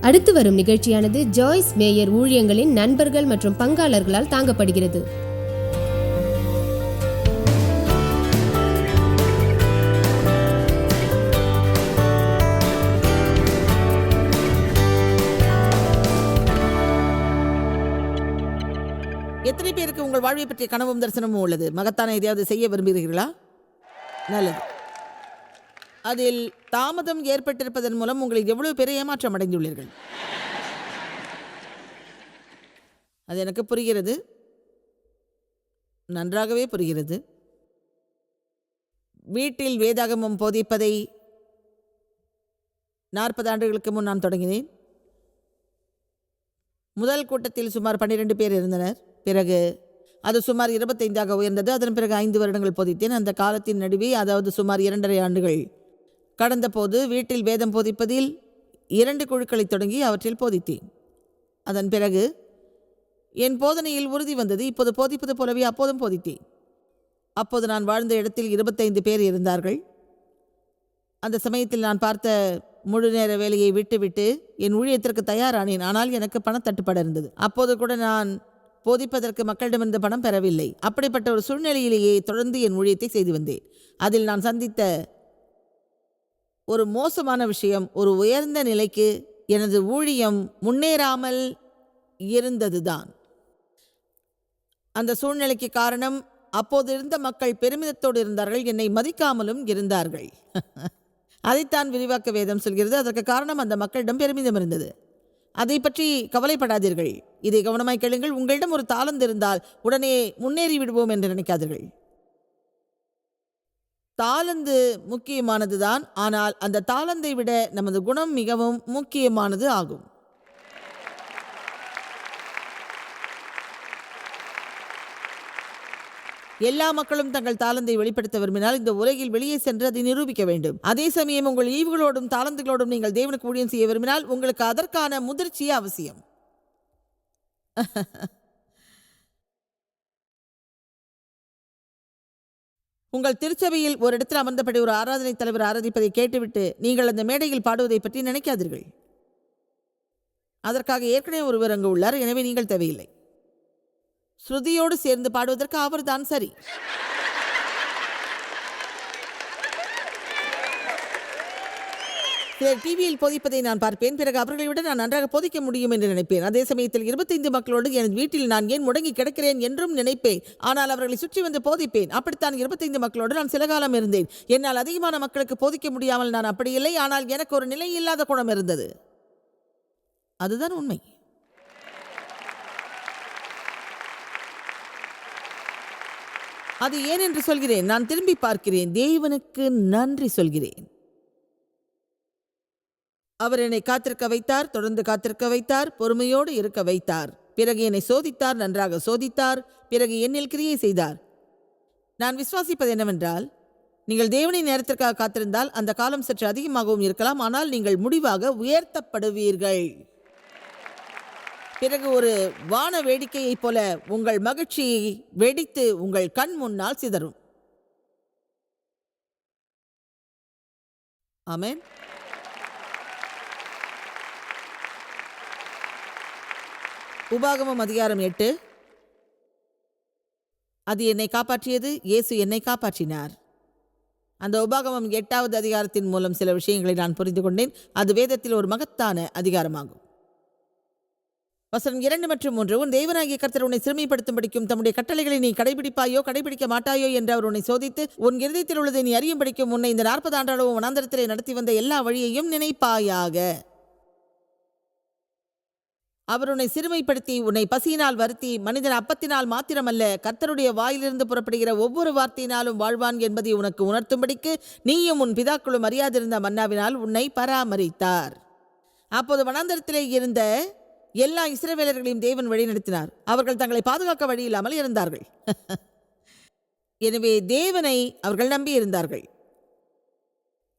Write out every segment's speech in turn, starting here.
அடுத்து வரும் நிகழ்ச்சியானது ஜாய்ஸ் மேயர் ஊழியங்களின் நண்பர்கள் மற்றும் பங்காளர்களால் தாங்கப்படுகிறது. எத்தனை பேருக்கு உங்கள் வாழ்வை பற்றிய கனவும் தரிசனமும் உள்ளது? மகத்தான எதையாவது செய்ய விரும்புகிறீர்களா? நல்லது. அதில் தாமதம் ஏற்பட்டிருப்பதன் மூலம் உங்களில் எவ்வளவு பேரை ஏமாற்றம் அடைந்துள்ளீர்கள்? அது எனக்கு புரிகிறது, நன்றாகவே புரிகிறது. வீட்டில் வேதாகமம் போதிப்பதை 40 ஆண்டுகளுக்கு முன் நான் தொடங்கினேன். முதல் கூட்டத்தில் சுமார் 12 பேர் இருந்தனர். பிறகு அது சுமார் 25ஆக உயர்ந்தது. அதன் பிறகு 5 வருடங்கள் போதித்தேன். அந்த காலத்தின் நடுவே, அதாவது சுமார் 2.5 ஆண்டுகள் கடந்த போது, வீட்டில் வேதம் போதிப்பதில் 2 குழுக்களை தொடங்கி அவற்றில் போதித்தேன். அதன் பிறகு என் போதனையில் உறுதி வந்தது. இப்போது போதிப்பது போலவே அப்போதும் போதித்தேன். அப்போது நான் வாழ்ந்த இடத்தில் 25 பேர் இருந்தார்கள். அந்த சமயத்தில் நான் பார்த்த முழு நேர வேலையை விட்டுவிட்டு என் ஊழியத்திற்கு தயாரானேன். ஆனால் எனக்கு பணத்தட்டுப்பாடு இருந்தது. அப்போது கூட நான் போதிப்பதற்கு மக்களிடமிருந்து பணம் பெறவில்லை. அப்படிப்பட்ட ஒரு சூழ்நிலையிலேயே தொடர்ந்து என் ஊழியத்தை செய்து வந்தேன். அதில் நான் சந்தித்த ஒரு மோசமான விஷயம், ஒரு உயர்ந்த நிலைக்கு எனது ஊழியம் முன்னேறாமல் இருந்ததுதான். அந்த சூழ்நிலைக்கு காரணம், அப்போது இருந்த மக்கள் பெருமிதத்தோடு இருந்தார்கள், என்னை மதிக்காமலும் இருந்தார்கள். அதைத்தான் விரிவாக்க வேதம் சொல்கிறது. அதற்கு காரணம், அந்த மக்களிடம் பெருமிதம் இருந்தது. அதை பற்றி கவலைப்படாதீர்கள். இதை கவனமாய் கேளுங்கள். உங்களிடம் ஒரு தாளந்து இருந்தால் உடனே முன்னேறி விடுவோம் என்று நினைக்காதீர்கள். தாளந்து முக்கியமானதுதான், ஆனால் அந்த தாளந்தை விட நமது குணம் மிகவும் முக்கியமானது ஆகும். எல்லா மக்களும் தங்கள் தாளந்தை வெளிப்படுத்த விரும்பினால் இந்த உலகில் வெளியே சென்று அதை நிரூபிக்க வேண்டும். அதே சமயம் உங்கள் ஈவுகளோடும் தாளந்துகளோடும் நீங்கள் தேவனுக்கு ஊழியம் செய்ய விரும்பினால் உங்களுக்கு அதற்கான முதிர்ச்சி அவசியம். உங்கள் திருச்சபையில் ஒரு இடத்தில் அமர்ந்தபடி ஒரு ஆராதனை தலைவர் ஆராதிப்பதை கேட்டுவிட்டு நீங்கள் அந்த மேடையில் பாடுவதை பற்றி நினைக்காதீர்கள். அதற்காக ஏற்கனவே ஒருவர் அங்கு உள்ளார், எனவே நீங்கள் தேவையில்லை. ஸ்ருதியோடு சேர்ந்து பாடுவதற்கு அவர் தான் சரி. சிலர் டிவியில் போதிப்பதை நான் பார்ப்பேன். பிறகு அவர்களை விட நான் நன்றாக போதிக்க முடியும் என்று நினைப்பேன். அதே சமயத்தில் 25 மக்களோடு என் வீட்டில் நான் ஏன் முடங்கி கிடக்கிறேன் என்றும் நினைப்பேன். ஆனால் அவர்களை சுற்றி வந்து போதிப்பேன். அப்படித்தான் 25 மக்களோடு நான் சில காலம் இருந்தேன். என்னால் அதிகமான மக்களுக்கு போதிக்க முடியாமல் நான் அப்படி இல்லை. ஆனால் எனக்கு ஒரு நிலை இல்லாத குணம் இருந்தது. அதுதான் உண்மை. அது ஏன் என்று சொல்கிறேன். நான் திரும்பி பார்க்கிறேன். தேவனுக்கு நன்றி சொல்கிறேன். அவர் என்னை காத்திருக்க வைத்தார், தொடர்ந்து காத்திருக்க வைத்தார், பொறுமையோடு இருக்க வைத்தார். பிறகு என்னை சோதித்தார், நன்றாக சோதித்தார். பிறகு என்னில் கிரியை செய்தார். நான் விசுவாசிப்பது என்னவென்றால், நீங்கள் தேவனின் நேரத்திற்காக காத்திருந்தால் அந்த காலம் சற்று அதிகமாகவும் இருக்கலாம், ஆனால் நீங்கள் முடிவாக உயர்த்தப்படுவீர்கள். பிறகு ஒரு வான வேடிக்கையைப் போல உங்கள் மகிழ்ச்சி வெடித்து உங்கள் கண் முன்னால் சிதறும். ஆமென். உபாகமம் அதிகாரம் 8. அது என்னை காப்பாற்றியது. இயேசு என்னை காப்பாற்றினார். அந்த உபாகமம் 8வது அதிகாரத்தின் மூலம் சில விஷயங்களை நான் புரிந்து கொண்டேன். அது வேதத்தில் ஒரு மகத்தான அதிகாரமாகும். வசனம் 2 மற்றும் 3. உன் தேவனாகிய கர்த்தர் உன்னை சிறுமைப்படுத்தும்படிக்கும் தம்முடைய கட்டளைகளை நீ கடைபிடிப்பாயோ கடைபிடிக்க மாட்டாயோ என்று அவர் உன்னை சோதித்து உன் இருதயத்தில் உள்ளதை நீ அறியும்படிக்கும் உன்னை இந்த 40 ஆண்டாளவும் வனாந்தரத்திலே நடத்தி வந்த எல்லா வழியையும் நினைப்பாயாக. அவர் உன்னை சிறுமைப்படுத்தி உன்னை பசியினால் வருத்தி மனிதன் அப்பத்தினால் மாத்திரமல்ல கர்த்தருடைய வாயிலிருந்து புறப்படுகிற ஒவ்வொரு வார்த்தையினாலும் வாழ்வான் என்பதை உனக்கு உணர்த்தும்படிக்கு நீயும் உன் பிதாக்களும் அறியாதிருந்த மன்னாவினால் உன்னை பராமரித்தார். அப்போது வனாந்தரத்திலே இருந்த எல்லா இஸ்ரவேலர்களையும் தேவன் வழிநடத்தினார். அவர்கள் தங்களை பாதுகாக்க வழி இல்லாமல் இருந்தார்கள். எனவே தேவனை அவர்கள் நம்பி இருந்தார்கள்.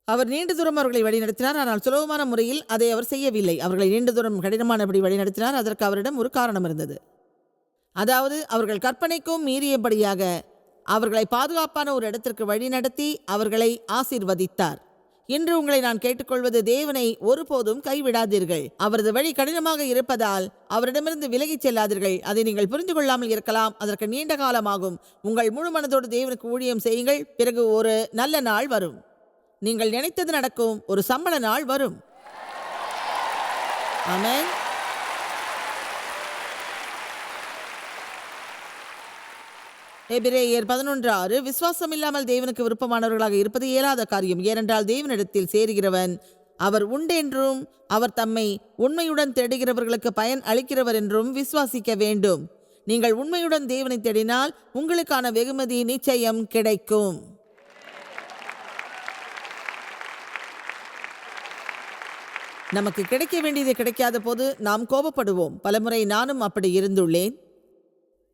அவர் நீண்ட தூரம் அவர்களை வழிநடத்தினார். ஆனால் சுலபமான முறையில் அதை அவர் செய்யவில்லை. அவர்களை நீண்ட தூரம் கடினமானபடி வழிநடத்தினார். அதற்கு அவரிடம் ஒரு காரணம் இருந்தது. அதாவது அவர்கள் கற்பனைக்கும் மீறியபடியாக அவர்களை பாதுகாப்பான ஒரு இடத்திற்கு வழிநடத்தி அவர்களை ஆசீர்வதித்தார். இன்று உங்களை நான் கேட்டுக்கொள்வது, தேவனை ஒருபோதும் கைவிடாதீர்கள். அவரது வழி கடினமாக இருப்பதால் அவரிடமிருந்து விலகிச் செல்லாதீர்கள். அதை நீங்கள் புரிந்து கொள்ளாமல் இருக்கலாம். அதற்கு நீண்ட காலமாகும். உங்கள் முழு மனதோடு தேவனுக்கு ஊழியம் செய்யுங்கள். பிறகு ஒரு நல்ல நாள் வரும். நீங்கள் நினைத்தது நடக்கும். ஒரு சம்பள நாள் வரும். ஆமென். எபிரேயர் 11:6 விசுவாசம் இல்லாமல் தேவனுக்கு விருப்பமானவர்களாக இருப்பது இயலாத காரியம். ஏனென்றால் தேவனிடத்தில் சேருகிறவன் அவர் உண்டென்றும் அவர் தம்மை உண்மையுடன் தேடுகிறவர்களுக்கு பயன் அளிக்கிறவர் என்றும் விசுவாசிக்க வேண்டும். நீங்கள் உண்மையுடன் தேவனை தேடினால் உங்களுக்கான வெகுமதி நிச்சயம் கிடைக்கும். நமக்கு கிடைக்க வேண்டியது கிடைக்காத போது நாம் கோபப்படுவோம். பலமுறை நானும் அப்படி இருந்துள்ளேன்.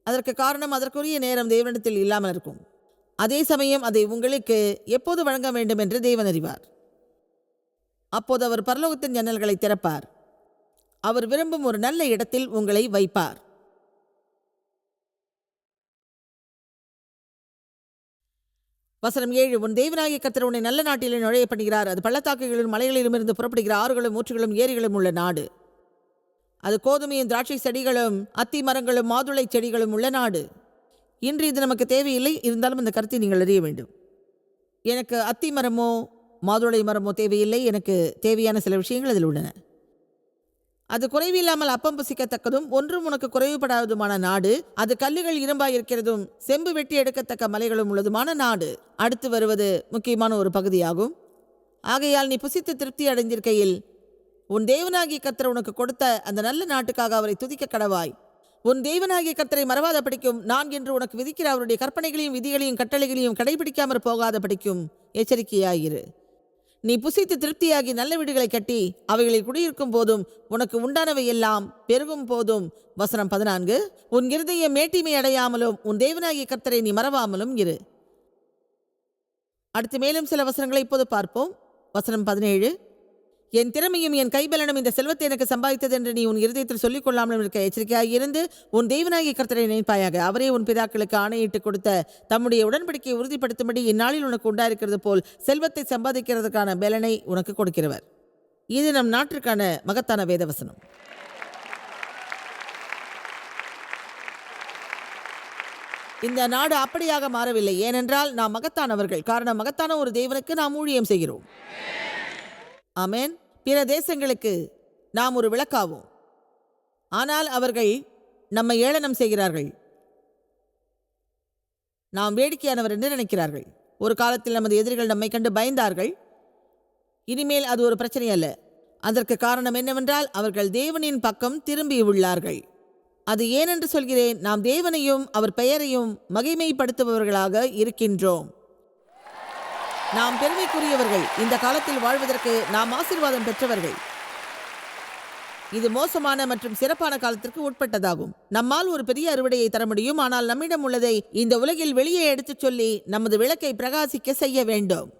அதற்கு காரணம் அதற்குரிய நேரம் தேவனிடத்தில் இல்லாமல் இருக்கும். அதே சமயம் அதை உங்களுக்கு எப்போது வழங்க வேண்டும் என்று தேவன் அறிவார். அப்போது அவர் பரலோகத்தின் ஜன்னல்களை திறப்பார். அவர் விரும்பும் ஒரு நல்ல இடத்தில் உங்களை வைப்பார். வசனம் 7 உன் தேவனாகிய கர்த்தர் உன்னை நல்ல நாட்டிலே நுழைய பண்ணுகிறார். அது பள்ளத்தாக்குகளிலும் மலைகளிலும் இருந்து புறப்படுகிற ஆறுகளும் ஊற்றுகளும் ஏரிகளும் உள்ள நாடு. அது கோதுமையும் திராட்சை செடிகளும் அத்தி மரங்களும் மாதுளை செடிகளும் உள்ள நாடு. இன்று இது நமக்கு தேவையில்லை. இருந்தாலும் அந்த கருத்தை நீங்கள் அறிய வேண்டும். எனக்கு அத்தி மரமோ மாதுளை மரமோ தேவையில்லை. எனக்கு தேவையான சில விஷயங்கள் அதில் உள்ளன. அது குறைவில்லாமல் அப்பம் புசிக்கத்தக்கதும் ஒன்றும் உனக்கு குறைவுபடாததுமான நாடு. அது கல்லுகள் இரும்பாய் இருக்கிறதும் செம்பு வெட்டி எடுக்கத்தக்க மலைகளும் உள்ளதுமான நாடு. அடுத்து வருவது முக்கியமான ஒரு பகுதியாகும். ஆகையால் நீ புசித்து திருப்தி அடைந்திருக்கையில் உன் தேவனாகிய கர்த்தர் உனக்கு கொடுத்த அந்த நல்ல நாட்டுக்காக அவரை துதிக்க கடவாய். உன் தேவனாகிய கர்த்தரை மறவாத படிக்கும். நான் என்று உனக்கு விதிக்கிற அவருடைய கற்பனைகளையும் விதிகளையும் கட்டளைகளையும் கடைபிடிக்காமற் போகாத படிக்கும் எச்சரிக்கையாயிரு. நீ புசித்து திருப்தியாகி நல்ல வீடுகளை கட்டி அவைகளில் குடியிருக்கும் போதும் உனக்கு உண்டானவை எல்லாம் பெருகும் போதும். வசனம் 14 உன் இருதயம் மேட்டிமை அடையாமலும் உன் தேவனாகிய கர்த்தரை நீ மறவாமலும் இரு. அடுத்து மேலும் சில வசனங்களை இப்போது பார்ப்போம். வசனம் 17 என் திறமையும் என் கைபலனும் இந்த செல்வத்தை எனக்கு சம்பாதித்தது என்று நீ உன் இருதயத்தில் சொல்லிக் கொள்ளாமலும் இருக்க எச்சரிக்கையாக இருந்து உன் தேவனாகிய கர்த்தரை நினைப்பாயாக. அவரே உன் பிதாக்களுக்கு ஆணையிட்டு கொடுத்த தம்முடைய உடன்படிக்கையை உறுதிப்படுத்தும்படி இந்நாளில் உனக்கு உண்டாயிருக்கிறது போல் செல்வத்தை சம்பாதிக்கிறதுக்கான பலனை உனக்கு கொடுக்கிறவர். இது நம் நாட்டிற்கான மகத்தான வேதவசனம். இந்த நாடு அப்படியாக மாறவில்லை. ஏனென்றால் நாம் மகத்தானவர்கள். காரணம் மகத்தான ஒரு தேவனுக்கு நாம் ஊழியம் செய்கிறோம். ஆமென். பிற தேசங்களுக்கு நாம் ஒரு விளக்காவோம். ஆனால் அவர்கள் நம்மை ஏளனம் செய்கிறார்கள். நாம் வேடிக்கையானவர் என்று நினைக்கிறார்கள். ஒரு காலத்தில் நமது எதிரிகள் நம்மை கண்டு பயந்தார்கள். இனிமேல் அது ஒரு பிரச்சனை அல்ல. அதற்கு காரணம் என்னவென்றால் அவர்கள் தேவனின் பக்கம் திரும்பியுள்ளார்கள். அது ஏனென்று சொல்கிறேன். நாம் தேவனையும் அவர் பெயரையும் மகிமைப்படுத்துபவர்களாக இருக்கின்றோம். நாம் பெருமைக்குரியவர்கள். இந்த காலத்தில் வாழ்வதற்கு நாம் ஆசீர்வாதம் பெற்றவர்கள். இது மோசமான மற்றும் சிறப்பான காலத்திற்கு உட்பட்டதாகும். நம்மால் ஒரு பெரிய அறுவடையை தர முடியும். ஆனால் நம்மிடம் உள்ளதை இந்த உலகில் வெளியே எடுத்துச் சொல்லி நமது விளக்கை பிரகாசிக்க செய்ய வேண்டும்.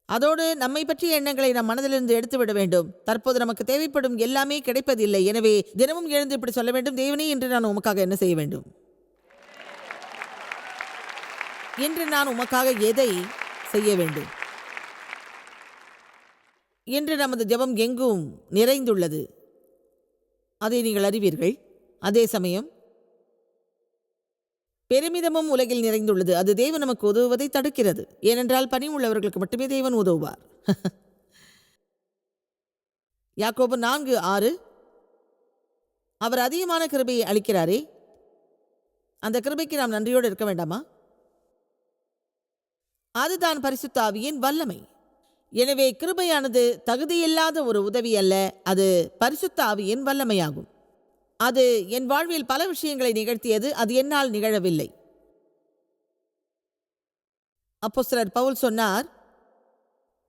அதோடு நம்மை பற்றிய எண்ணங்களை நம் மனதிலிருந்து எடுத்துவிட வேண்டும். தற்போது நமக்கு தேவைப்படும் எல்லாமே கிடைப்பதில்லை. எனவே தினமும் எழுந்து இப்படி சொல்ல வேண்டும், தேவனே இன்று நான் உமக்காக என்ன செய்ய வேண்டும்? இன்று நான் உமக்காக எதை செய்ய வேண்டும்? இன்று நமது ஜெபம் எங்கும் நிறைந்துள்ளது. அதை நீங்கள் அறிவீர்கள். அதே சமயம் பெருமிதமும் உலகில் நிறைந்துள்ளது. அது தேவன் நமக்கு உதவுவதை தடுக்கிறது. ஏனென்றால் பணி உள்ளவர்களுக்கு மட்டுமே தேவன் உதவுவார். யாக்கோபு 4:6 அவர் அதிகமான கிருபையை அளிக்கிறாரே, அந்த கிருபைக்கு நாம் நன்றியோடு இருக்க வேண்டாமா? அதுதான் பரிசுத்த ஆவியின் வல்லமை. எனவே கிருபையானது தகுதியில்லாத ஒரு உதவி அல்ல, அது பரிசுத்த ஆவியின் வல்லமையாகும். அது என் வாழ்வில் பல விஷயங்களை நிகழ்த்தியது. அது என்னால் நிகழவில்லை. அப்போஸ்தலர் பவுல் சொன்னார்,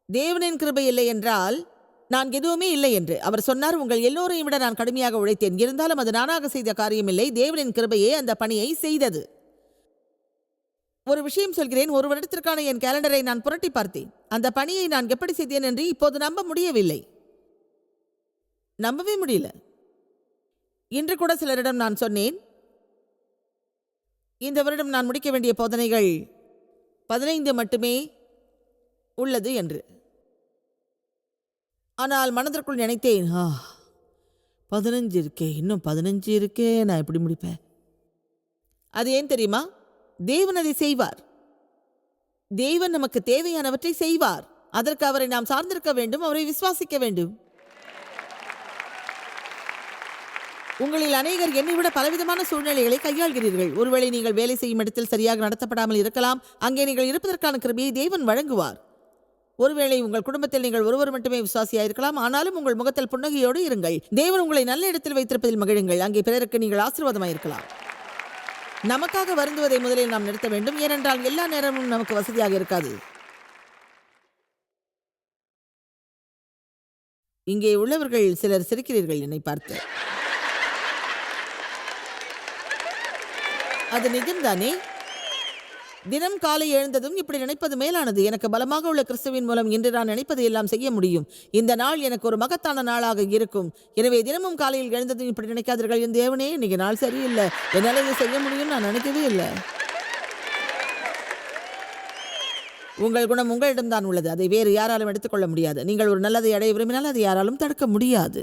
தேவனின் கிருபை இல்லை என்றால் நான் எதுவுமே இல்லை என்று. அவர் சொன்னார், உங்கள் எல்லோரையும் விட நான் கடுமையாக உழைத்தேன். இருந்தாலும் அது நானாக செய்த காரியமில்லை, தேவனின் கிருபையே அந்த பணியை செய்தது. ஒரு விஷயம் சொல்கிறேன். ஒரு வருடத்திற்கான என் கேலண்டரை நான் புரட்டி பார்த்தேன். அந்த பணியை நான் எப்படி செய்தேன் என்று இப்போது நம்ப முடியவில்லை. நம்பவே முடியல. இன்று கூட சிலரிடம் நான் சொன்னேன், இந்த வருடம் நான் முடிக்க வேண்டிய போதனைகள் 15 மட்டுமே உள்ளது என்று. ஆனால் மனதிற்குள் நினைத்தேன், 15 இருக்கே, இன்னும் 15 இருக்கே, நான் எப்படி முடிப்பேன்? அது ஏன் தெரியுமா? தேவன் அதை செய்வார். தேவன் நமக்கு தேவையானவற்றை செய்வார். அதற்கு அவரை நாம் சார்ந்திருக்க வேண்டும், அவரை விசுவாசிக்க வேண்டும். உங்களில் அநேகர் என்னை விட பலவிதமான சூழ்நிலைகளை கையாள்கிறீர்கள். ஒருவேளை நீங்கள் வேலை செய்யும் இடத்தில் சரியாக நடத்தப்படாமல் இருக்கலாம். அங்கே நீங்கள் இருப்பதற்கான கிருபையை தேவன் வழங்குவார். ஒருவேளை உங்கள் குடும்பத்தில் நீங்கள் ஒருவர் மட்டுமே விசுவாசியாயிருக்கலாம். ஆனாலும் உங்கள் முகத்தில் புன்னகையோடு இருங்கள். தேவன் உங்களை நல்ல இடத்தில் வைத்திருப்பதில் மகிழுங்கள். அங்கே பிறருக்கு நீங்கள் ஆசீர்வாதமாயிருக்கலாம். நமக்காக வருந்துவதை முதலில் நாம் நிறுத்த வேண்டும். ஏனென்றால் எல்லா நேரமும் நமக்கு வசதியாக இருக்காது. இங்கே உள்ளவர்கள் சிலர் சிரிக்கிறீர்கள் என்னை பார்த்து. அது நிஜம்தானே? தினம் காலை எழுந்ததும் இப்படி நினைப்பது மேலானது. எனக்கு பலமாக உள்ள கிறிஸ்துவின் மூலம் இன்று நான் நினைப்பதை எல்லாம் செய்ய முடியும். இந்த நாள் எனக்கு ஒரு மகத்தான நாளாக இருக்கும். எனவே தினமும் காலையில் எழுந்ததும் இப்படி நினைக்காதீர்கள், என் தேவனே இன்னைக்கு நாள் சரியில்லை, என்னால் இதை செய்ய முடியும் நான் நினைக்கவே இல்லை. உங்கள் குணம் உங்களிடம்தான் உள்ளது. அதை வேறு யாராலும் எடுத்துக்கொள்ள முடியாது. நீங்கள் ஒரு நல்லதை அடைய விரும்பினால் அதை யாராலும் தடுக்க முடியாது.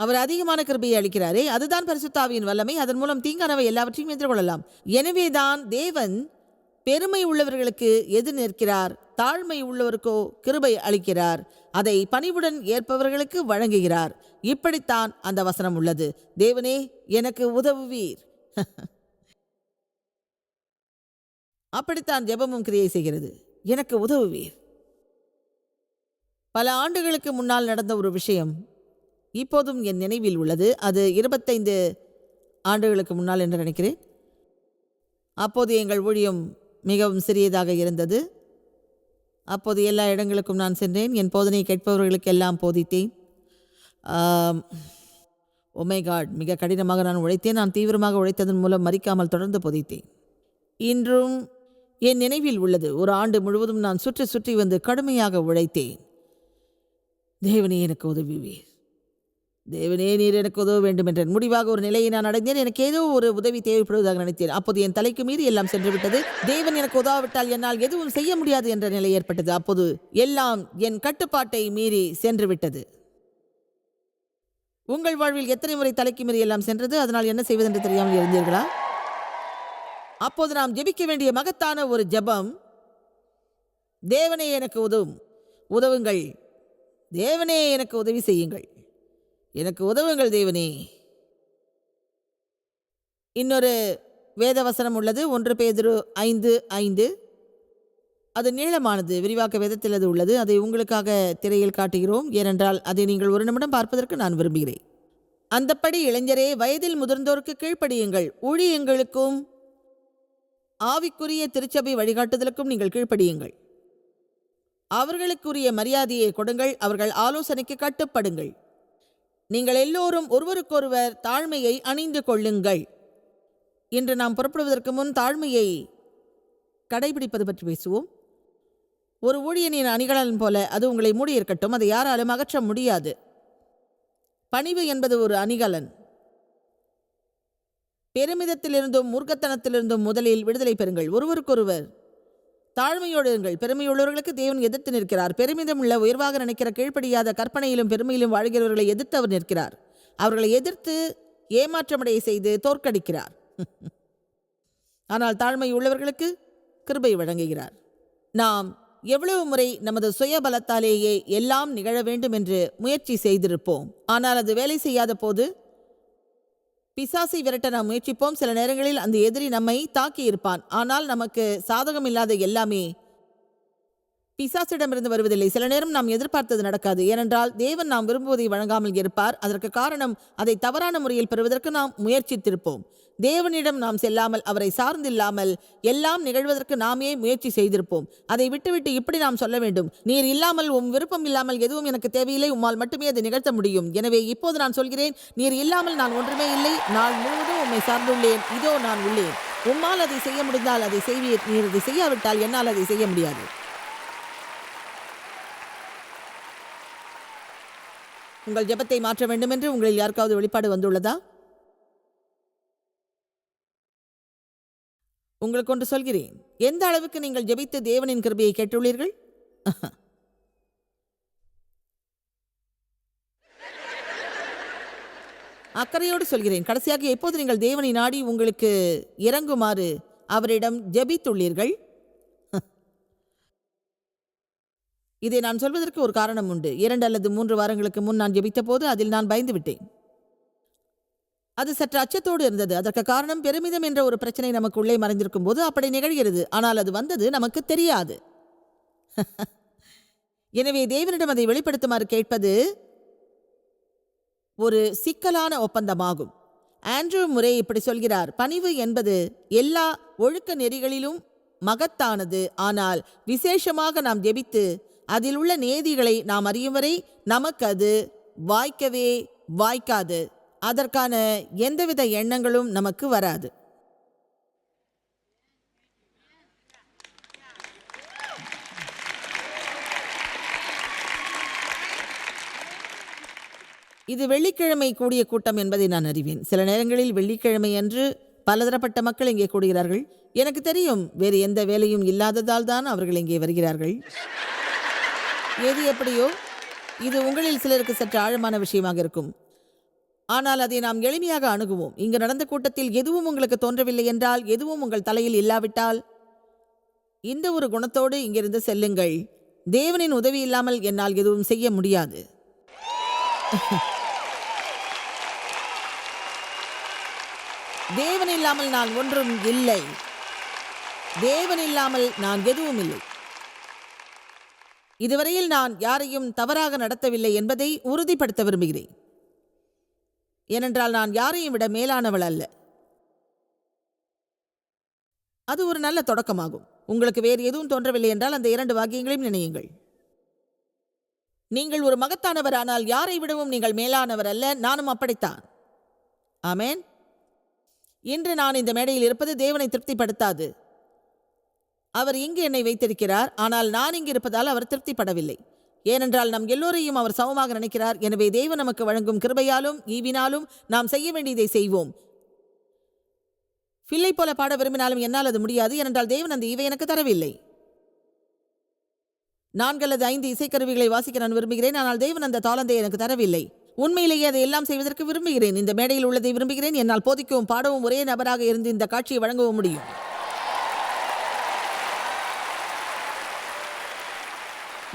அவர் அதிகமான கிருபையை அளிக்கிறாரே, அதுதான் பரிசுத்த ஆவியின் வல்லமை. அதன் மூலம் தீங்கானவை எல்லாவற்றையும் எதிர்கொள்ளலாம். எனவேதான் தேவன் பெருமை உள்ளவர்களுக்கு எதிர் நிற்கிறார், தாழ்மை உள்ளவருக்கோ கிருபை அளிக்கிறார், அதை பணிவுடன் ஏற்பவர்களுக்கு வழங்குகிறார். இப்படித்தான் அந்த வசனம் உள்ளது. தேவனே எனக்கு உதவுவீர். அப்படித்தான் ஜெபமும் கிரியை செய்கிறது. எனக்கு உதவுவீர். பல ஆண்டுகளுக்கு முன்னால் நடந்த ஒரு விஷயம் இப்போதும் என் நினைவில் உள்ளது. அது 25 ஆண்டுகளுக்கு முன்னால் என்று நினைக்கிறேன். அப்போது எங்கள் ஊழியம் மிகவும் சிறியதாக இருந்தது. அப்போது எல்லா இடங்களுக்கும் நான் சென்றேன். என் போதனை கேட்பவர்களுக்கு எல்லாம் போதித்தேன். ஓமை காட், மிக கடினமாக நான் உழைத்தேன். நான் தீவிரமாக உழைத்ததன் மூலம் மறிக்காமல் தொடர்ந்து போதித்தேன். இன்றும் என் நினைவில் உள்ளது. ஒரு ஆண்டு முழுவதும் நான் சுற்றி சுற்றி வந்து கடுமையாக உழைத்தேன். தேவனே எனக்கு உதவுவீர், தேவனே நீர் எனக்கு உதவ வேண்டும் என்றேன். முடிவாக ஒரு நிலையை நான் அடைந்தேன். எனக்கு ஏதோ ஒரு உதவி தேவைப்படுவதாக நினைத்தேன். அப்போது என் தலைக்கு மீறி எல்லாம் சென்று விட்டது. தேவன் எனக்கு உதவாவிட்டால் என்னால் எதுவும் செய்ய முடியாது என்ற நிலை ஏற்பட்டது. அப்போது எல்லாம் என் கட்டுப்பாட்டை மீறி சென்று விட்டது. உங்கள் வாழ்வில் எத்தனை முறை தலைக்கு மீறி எல்லாம் சென்றது? அதனால் என்ன செய்வதென்று தெரியாமல் இருந்தீர்களா? அப்போது நாம் ஜெபிக்க வேண்டிய மகத்தான ஒரு ஜெபம், தேவனே எனக்கு உதவுங்கள், தேவனே எனக்கு உதவி செய்யுங்கள், எனக்கு உதவுங்கள் தேவனே. இன்னொரு வேத வசனம் உள்ளது, 1 பேதுரு 5:5. அது நீளமானது, விரிவாக்க வேதத்தில் அது உள்ளது. அதை உங்களுக்காக திரையில் காட்டுகிறோம். ஏனென்றால் அதை நீங்கள் ஒரு நிமிடம் பார்ப்பதற்கு நான் விரும்புகிறேன். அந்தப்படி இளைஞரே, வயதில் முதிர்ந்தோருக்கு கீழ்ப்படியுங்கள், ஊழியங்களுக்கும் ஆவிக்குரிய திருச்சபை வழிகாட்டுதலுக்கும் நீங்கள் கீழ்ப்படியுங்கள். அவர்களுக்குரிய மரியாதையை கொடுங்கள், அவர்கள் ஆலோசனைக்கு கட்டுப்படுங்கள். நீங்கள் எல்லோரும் ஒருவருக்கொருவர் தாழ்மையை அணிந்து கொள்ளுங்கள். இன்று நாம் புறப்படுவதற்கு முன் தாழ்மையை கடைபிடிப்பது பற்றி பேசுவோம். ஒரு ஊழியனின் அணிகலன் போல அது உங்களை மூடியிருக்கட்டும். அதை யாராலும் அகற்ற முடியாது. பணிவு என்பது ஒரு அணிகலன். பெருமிதத்திலிருந்தும் மூர்க்கத்தனத்திலிருந்தும் முதலில் விடுதலை பெறுங்கள். ஒருவருக்கொருவர் தாழ்மையோடு இருங்கள். பெருமையுள்ளவர்களுக்கு தேவன் எதிர்த்து நிற்கிறார். பெருமிதம் உள்ள உயர்வாக நினைக்கிற கீழ்ப்படியாத கற்பனையிலும் பெருமையிலும் வாழ்கிறவர்களை எதிர்த்து அவர் நிற்கிறார். அவர்களை எதிர்த்து ஏமாற்றமடைய செய்து தோற்கடிக்கிறார். ஆனால் தாழ்மை உள்ளவர்களுக்கு கிருபை வழங்குகிறார். நாம் எவ்வளவு முறை நமது சுய பலத்தாலேயே எல்லாம் நிகழ வேண்டும் என்று முயற்சி செய்திருப்போம். ஆனால் அது வேலை செய்யாத போது பிசாசை விரட்ட நாம் முயற்சிப்போம். சில நேரங்களில் அந்த எதிரி நம்மை தாக்கி இருப்பான். ஆனால் நமக்கு சாதகம் இல்லாத எல்லாமே பிசாசிடமிருந்து வருவதில்லை. சில நேரம் நாம் எதிர்பார்த்தது நடக்காது. ஏனென்றால் தேவன் நாம் விரும்புவதை வழங்காமல் இருப்பார். அதற்கு காரணம் அதை தவறான முறையில் பெறுவதற்கு நாம் முயற்சித்திருப்போம். தேவனிடம் நாம் செல்லாமல், அவரை சார்ந்தில்லாமல் எல்லாம் நிகழ்வதற்கு நாமே முயற்சி செய்திருப்போம். அதை விட்டுவிட்டு இப்படி நாம் சொல்ல வேண்டும், நீர் இல்லாமல், உம் விருப்பம் இல்லாமல் எதுவும் எனக்கு தேவையில்லை, உம்மால் மட்டுமே அதை நிகழ்த்த முடியும். எனவே இப்போது நான் சொல்கிறேன், நீர் இல்லாமல் நான் ஒன்றுமே இல்லை. நாள் முழுவதும் உம்மை சார்ந்துள்ளேன். இதோ நான் உள்ளேன். உம்மால் அதை செய்ய முடிந்தால் அதை செய்வீர். நீர் அதை செய்யாவிட்டால் என்னால் அதை செய்ய முடியாது. உங்கள் ஜெபத்தை மாற்ற வேண்டும் என்று உங்களில் யாருக்காவது வெளிப்பாடு வந்துள்ளதா? உங்களுக்கு ஒன்று சொல்கிறேன். எந்த அளவுக்கு நீங்கள் ஜெபித்து தேவனின் கிருபையை கேட்டுள்ளீர்கள்? அக்கறையோடு சொல்கிறேன். கடைசியாக எப்போது நீங்கள் தேவனை நாடி உங்களுக்கு இறங்குமாறு அவரிடம் ஜெபித்துள்ளீர்கள்? இதை நான் சொல்வதற்கு ஒரு காரணம் உண்டு. 2 அல்லது 3 வாரங்களுக்கு முன் நான் ஜெபித்த போது அதில் நான் பயந்து விட்டேன். அது சற்று அச்சத்தோடு இருந்தது. அதற்கு காரணம் பெருமிதம் என்ற ஒரு பிரச்சனை நமக்கு உள்ளே மறைந்திருக்கும் போது அப்படி நிகழ்கிறது. ஆனால் அது வந்தது நமக்கு தெரியாது. எனவே தேவனிடம் அதை வெளிப்படுத்துமாறு கேட்பது ஒரு சிக்கலான ஒப்பந்தமாகும். ஆண்ட்ரூ முரே இப்படி சொல்கிறார்: பணிவு என்பது எல்லா ஒழுக்க நெறிகளிலும் மகத்தானது. ஆனால் விசேஷமாக நாம் ஜெபித்து அதில் உள்ள நேதிகளை நாம் அறியும் வரை நமக்கு அது வாய்க்கவே வாய்க்காது. அதற்கான எந்தவித எண்ணங்களும் நமக்கு வராது. இது வெள்ளிக்கிழமை கூடிய கூட்டம் என்பதை நான் அறிவேன். சில நேரங்களில் வெள்ளிக்கிழமை அன்று பலதரப்பட்ட மக்கள் இங்கே கூடுகிறார்கள். எனக்கு தெரியும், வேறு எந்த வேலையும் இல்லாததால் தான் அவர்கள் இங்கே வருகிறார்கள். எது எப்படியோ, இது உங்களில் சிலருக்கு சற்று ஆழமான விஷயமாக இருக்கும். ஆனால் அதை நாம் எளிமையாக அணுகுவோம். இங்கு நடந்த கூட்டத்தில் எதுவும் உங்களுக்கு தோன்றவில்லை என்றால், எதுவும் உங்கள் தலையில் இல்லாவிட்டால், இந்த ஒரு குணத்தோடு இங்கிருந்து செல்லுங்கள்: தேவனின் உதவி இல்லாமல் என்னால் எதுவும் செய்ய முடியாது. தேவன் இல்லாமல் நான் ஒன்றும் இல்லை. தேவன் இல்லாமல் நான் எதுவும் இல்லை. இதுவரையில் நான் யாரையும் தவறாக நடத்தவில்லை என்பதை உறுதிப்படுத்த விரும்புகிறேன். ஏனென்றால் நான் யாரையும் விட மேலானவள் அல்ல. அது ஒரு நல்ல தொடக்கமாகும். உங்களுக்கு வேறு எதுவும் தோன்றவில்லை என்றால் அந்த 2 வாக்கியங்களையும் நினையுங்கள். நீங்கள் ஒரு மகத்தானவர், ஆனால் யாரை விடவும் நீங்கள் மேலானவர் அல்ல. நானும் அப்படித்தான். ஆமேன். இன்று நான் இந்த மேடையில் இருப்பது தேவனை திருப்திப்படுத்தாது. அவர் இங்கு என்னை வைத்திருக்கிறார், ஆனால் நான் இங்கு இருப்பதால் அவர் திருப்திப்படவில்லை. ஏனென்றால் நம் எல்லோரையும் அவர் சமமாக நினைக்கிறார். எனவே தேவன் நமக்கு வழங்கும் கிருபையாலும் ஈவினாலும் நாம் செய்ய வேண்டியதை செய்வோம். பிள்ளை போல பாட விரும்பினாலும் என்னால் அது முடியாது. ஏனென்றால் தேவன் அந்த ஈவை எனக்கு தரவில்லை. 4 அல்லது 5 இசைக்கருவிகளை வாசிக்க நான் விரும்புகிறேன், ஆனால் தேவன் அந்த தாளந்தை எனக்கு தரவில்லை. உண்மையிலேயே அதை எல்லாம் செய்வதற்கு விரும்புகிறேன். இந்த மேடையில் உள்ளதை விரும்புகிறேன். என்னால் போதிக்கவும் பாடவும் ஒரே நபராக இருந்து இந்த காட்சியை வழங்கவும் முடியும்.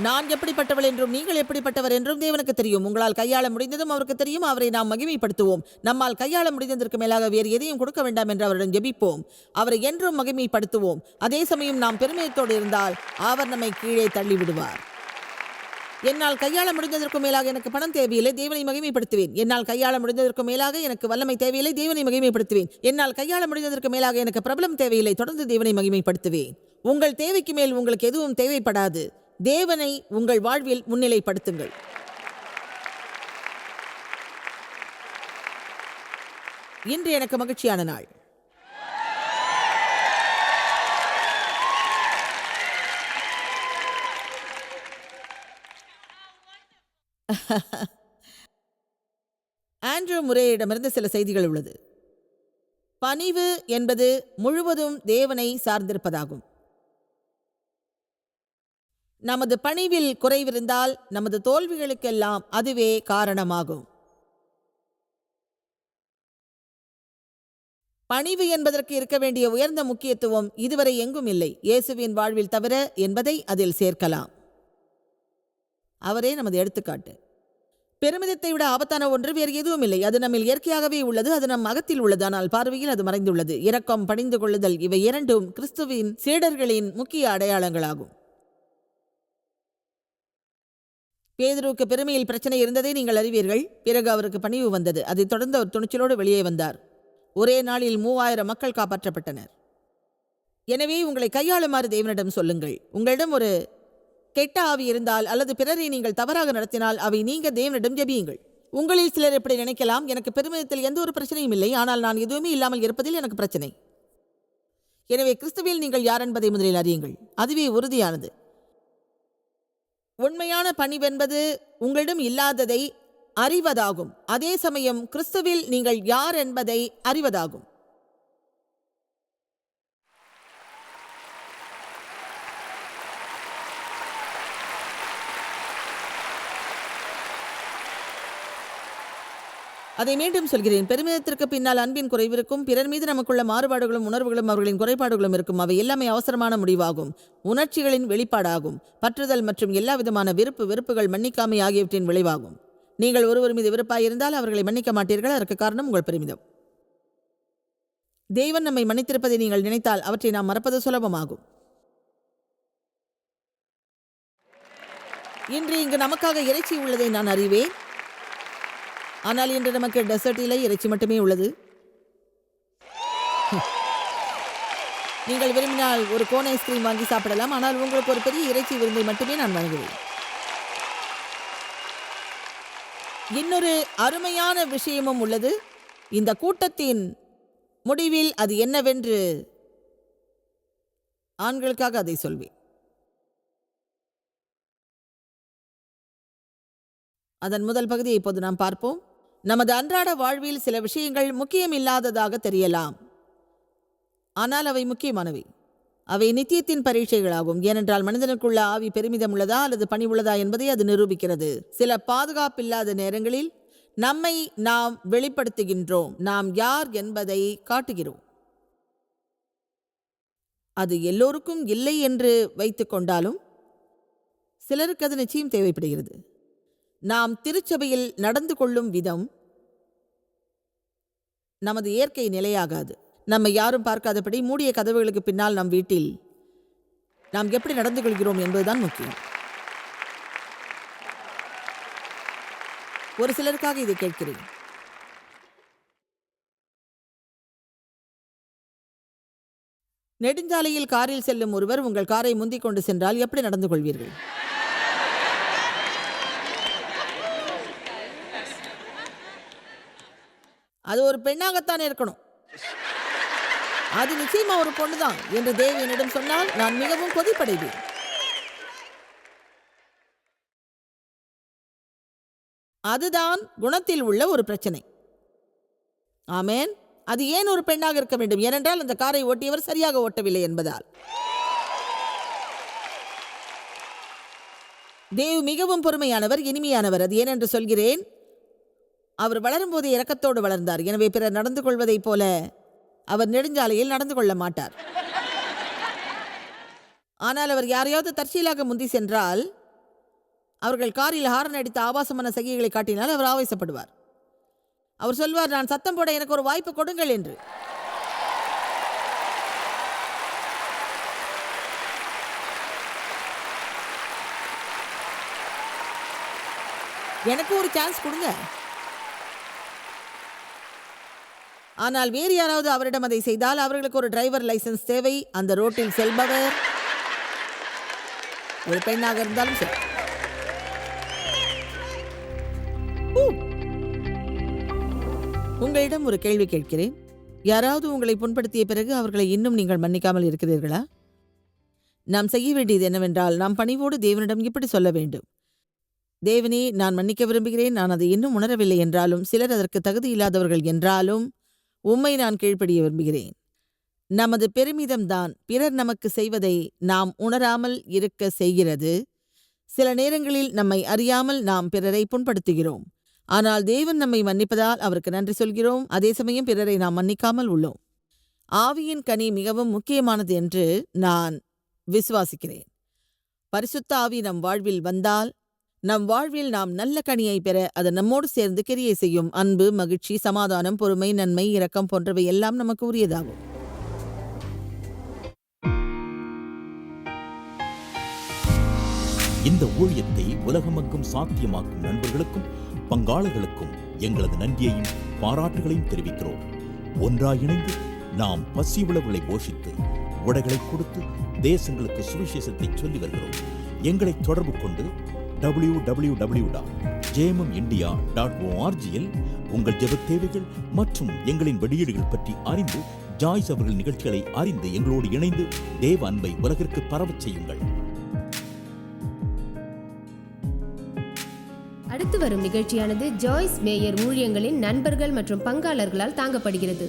நான் எப்படிப்பட்டவள் என்றும் நீங்கள் எப்படிப்பட்டவர் என்றும் தேவனுக்கு தெரியும். உங்களால் கையாள முடிந்ததும் அவருக்கு தெரியும். அவரை நாம் மகிமைப்படுத்துவோம். நம்மால் கையாள முடிந்ததற்கு மேலாக வேறு எதையும் கொடுக்க வேண்டாம் என்று அவரிடம் ஜெபிப்போம். அவரை என்றும் மகிமைப்படுத்துவோம். அதே சமயம் நாம் பெருமையத்தோடு இருந்தால் அவர் நம்மை கீழே தள்ளிவிடுவார். என்னால் கையாள முடிந்ததற்கு மேலாக எனக்கு பணம் தேவையில்லை, தேவனை மகிமைப்படுத்துவேன். என்னால் கையாள முடிந்ததற்கு மேலாக எனக்கு வல்லமை தேவையில்லை, தேவனை மகிமைப்படுத்துவேன். என்னால் கையாள முடிந்ததற்கு மேலாக எனக்கு பிரபலம் தேவையில்லை, தொடர்ந்து தேவனை மகிமைப்படுத்துவேன். உங்கள் தேவைக்கு மேல் உங்களுக்கு எதுவும் தேவைப்படாது. தேவனை உங்கள் வாழ்வில் முன்னிலைப்படுத்துங்கள். இன்று எனக்கு மகிழ்ச்சியான நாள். ஆண்ட்ரூ முரேயிடமிருந்து சில செய்திகள் உள்ளது. பணிவு என்பது முழுவதும் தேவனை சார்ந்திருப்பதாகும். நமது பணிவில் குறைவிருந்தால் நமது தோல்விகளுக்கெல்லாம் அதுவே காரணமாகும். பணிவு என்பதற்கு இருக்க வேண்டிய உயர்ந்த முக்கியத்துவம் இதுவரை எங்கும் இல்லை, இயேசுவின் வாழ்வில் தவிர என்பதை அதில் சேர்க்கலாம். அவரே நமது எடுத்துக்காட்டு. பெருமிதத்தை விட ஆபத்தான ஒன்று வேறு எதுவும் இல்லை. அது நம்மில் இயற்கையாகவே உள்ளது. அது நம் அகத்தில் உள்ளது, ஆனால் பார்வையில் அது மறைந்துள்ளது. இரக்கம், பணிந்து கொள்ளுதல், இவை இரண்டும் கிறிஸ்துவின் சீடர்களின் முக்கிய அடையாளங்களாகும். பேதுருவுக்கு பெருமையில் பிரச்சனை இருந்ததை நீங்கள் அறிவீர்கள். பிறகு அவருக்கு பணிவு வந்தது. அதைத் தொடர்ந்து அவர் துணிச்சலோடு வெளியே வந்தார். ஒரே நாளில் 3000 மக்கள் காப்பாற்றப்பட்டனர். எனவே உங்களை கையாளுமாறு தேவனிடம் சொல்லுங்கள். உங்களிடம் ஒரு கெட்ட ஆவி இருந்தால் அல்லது பிறரை நீங்கள் தவறாக நடத்தினால் அவை நீங்க தேவனிடம் ஜெபியுங்கள். உங்களில் சிலர் எப்படி நினைக்கலாம்: எனக்கு பெருமிதத்தில் எந்த ஒரு பிரச்சனையும் இல்லை, ஆனால் நான் எதுவுமே இல்லாமல் இருப்பதில் எனக்கு பிரச்சனை. எனவே கிறிஸ்துவில் நீங்கள் யார் என்பதை முதலில் அறியுங்கள். அதுவே உறுதியானது. உண்மையான பணிவென்பது உங்களிடம் இல்லாததை அறிவதாகும். அதே சமயம் கிறிஸ்துவில் நீங்கள் யார் என்பதை அறிவதாகும். அதை மீண்டும் சொல்கிறேன், பெருமிதத்திற்கு பின்னால் அன்பின் குறைவிருக்கும். பிறர் மீது நமக்குள்ள மாறுபாடுகளும் உணர்வுகளும் அவர்களின் குறைபாடுகளும் இருக்கும். அவை எல்லாமே அவசரமான முடிவாகும், உணர்ச்சிகளின் வெளிப்பாடாகும். பற்றுதல் மற்றும் எல்லா விதமான வெறுப்புகள் மன்னிக்காமை ஆகியவற்றின் விளைவாகும். நீங்கள் ஒருவர் மீது வெறுப்பாயிருந்தால் அவர்களை மன்னிக்க மாட்டீர்கள். அதற்கு காரணம் உங்கள் பெருமிதம். தேவன் நம்மை மன்னித்திருப்பதை நீங்கள் நினைத்தால் அவற்றை நாம் மறப்பது சுலபமாகும். இன்று இங்கு நமக்காக இறைச்சி உள்ளதை நான் அறிவேன். ஆனால் இன்று நமக்கு டெசர்ட் இல்லை, இறைச்சி மட்டுமே உள்ளது. நீங்கள் விரும்பினால் ஒரு கோன் ஐஸ்கிரீம் வாங்கி சாப்பிடலாம். ஆனால் உங்களுக்கு ஒரு பெரிய இறைச்சி விருந்தை மட்டுமே நான் வழங்குவேன். இன்னொரு அருமையான விஷயமும் உள்ளது. இந்த கூட்டத்தின் முடிவில் அது என்னவென்று ஆண்களுக்காக அதை சொல்வேன். அதன் முதல் பகுதியை இப்போது நாம் பார்ப்போம். நமது அன்றாட வாழ்வில் சில விஷயங்கள் முக்கியமில்லாததாக தெரியலாம், ஆனால் அவை முக்கியமானவை. அவை நித்தியத்தின் பரீட்சைகளாகும். ஏனென்றால் மனிதனுக்குள்ள ஆவி பெருமிதம் உள்ளதா அல்லது பணி உள்ளதா என்பதை அது நிரூபிக்கிறது. சில பாதுகாப்பில்லாத நேரங்களில் நம்மை நாம் வெளிப்படுத்துகின்றோம், நாம் யார் என்பதை காட்டுகிறோம். அது எல்லோருக்கும் இல்லை என்று வைத்துக் கொண்டாலும் சிலருக்கு அது நிச்சயம் தேவைப்படுகிறது. நாம் திருச்சபையில் நடந்து கொள்ளும் விதம் நமது இயற்கை நிலையாகாது. நம்மை யாரும் பார்க்காதபடி மூடிய கதவுகளுக்கு பின்னால் நம் வீட்டில் நாம் எப்படி நடந்து கொள்கிறோம் என்பதுதான் முக்கியம். ஒரு சிலருக்காக இதை கேட்கிறேன். நெடுஞ்சாலையில் காரில் செல்லும் ஒருவர் உங்கள் காரை முந்திக் கொண்டு சென்றால் எப்படி நடந்து கொள்வீர்கள்? அது ஒரு பெண்ணாகத்தான் இருக்கணும். அது நிச்சயமா ஒரு பொண்ணுதான் என்று தேவனிடம் சொன்னால் நான் மிகவும் கொதிப்படைவேன். அதுதான் குணத்தில் உள்ள ஒரு பிரச்சனை. ஆமேன். அது ஏன் ஒரு பெண்ணாக இருக்க வேண்டும்? ஏனென்றால் அந்த காரை ஓட்டியவர் சரியாக ஓட்டவில்லை என்பதால். தேவ் மிகவும் பொறுமையானவர், இனிமையானவர். அது ஏனென்று சொல்கிறேன், அவர் வளரும்போது இரக்கத்தோடு வளர்ந்தார். எனவே பிறர் நடந்து கொள்வதைப் போல அவர் நெடுஞ்சாலையில் நடந்து கொள்ள மாட்டார். ஆனால் அவர் யாரையாவது தற்செயலாக முந்தி சென்றால், அவர்கள் காரில் ஹாரன் அடித்த ஆபாசமான சகிகளை காட்டினால் அவர் ஆவேசப்படுவார். அவர் சொல்வார், நான் சத்தம் போட எனக்கு ஒரு வாய்ப்பு கொடுங்கள் என்று. எனக்கு ஒரு சான்ஸ் கொடுங்க. ஆனால் வேறு யாராவது அவரிடம் அதை செய்தால் அவர்களுக்கு ஒரு டிரைவர் லைசன்ஸ் தேவை. அந்த ரோட்டில் செல்பவர் ஒரு பெண்ணாக இருந்தாலும் சரி. உங்களிடம் ஒரு கேள்வி கேட்கிறேன். யாராவது உங்களை புண்படுத்திய பிறகு அவர்களை இன்னும் நீங்கள் மன்னிக்காமல் இருக்கிறீர்களா? நாம் செய்ய வேண்டியது என்னவென்றால், நாம் பணிவோடு தேவனிடம் இப்படி சொல்ல வேண்டும்: தேவனே, நான் மன்னிக்க விரும்புகிறேன். நான் அதை இன்னும் உணரவில்லை என்றாலும், சிலர் அதற்கு தகுதி இல்லாதவர்கள் என்றாலும் உம்மை நான் கீழ்ப்படிய விரும்புகிறேன். நமது பெருமிதம்தான் பிறர் நமக்கு செய்வதை நாம் உணராமல் இருக்க செய்கிறது. சில நேரங்களில் நம்மை அறியாமல் நாம் பிறரை புண்படுத்துகிறோம். ஆனால் தேவன் நம்மை மன்னிப்பதால் அவருக்கு நன்றி சொல்கிறோம். அதே சமயம் பிறரை நாம் மன்னிக்காமல் உள்ளோம். ஆவியின் கனி மிகவும் முக்கியமானது என்று நான் விசுவாசிக்கிறேன். பரிசுத்த ஆவி நம் வாழ்வில் வந்தால் நம் வாழ்வில் நாம் நல்ல கனியை பெற அது நம்மோடு சேர்ந்து கிரியை செய்யும். அன்பு, மகிழ்ச்சி, சமாதானம், பொறுமை, நன்மை, இரக்கம் போன்றவை எல்லாம் நமக்கு உரியதாகும். இந்த ஊழியத்தை உலகமெங்கும் சாத்தியமாக்கும் நண்பர்களுக்கும் பங்காளர்களுக்கும் எங்களது நன்றியையும் பாராட்டுகளையும் தெரிவிக்கிறோம். ஒன்றாய் இணைந்து நாம் பசி உழவுகளை போஷித்து உடைகளை கொடுத்து தேசங்களுக்கு சுவிசேஷத்தை சொல்லி வருகிறோம். எங்களை தொடர்பு கொண்டு www.jmumindia.org உங்கள் ஜெபத் தேவைகள் மற்றும் எங்களின் வெளியீடுகள் பற்றி அறிந்து ஜாய்ஸ் அவர்கள் நிகழ்ச்சிகளை அறிந்து எங்களோடு இணைந்து தேவ அன்பை உலகிற்கு பரவச் செய்யுங்கள். அடுத்து வரும் நிகழ்ச்சியானது ஜாய்ஸ் மேயர் ஊழியங்களின் நண்பர்கள் மற்றும் பங்காளர்களால் தாங்கப்படுகிறது.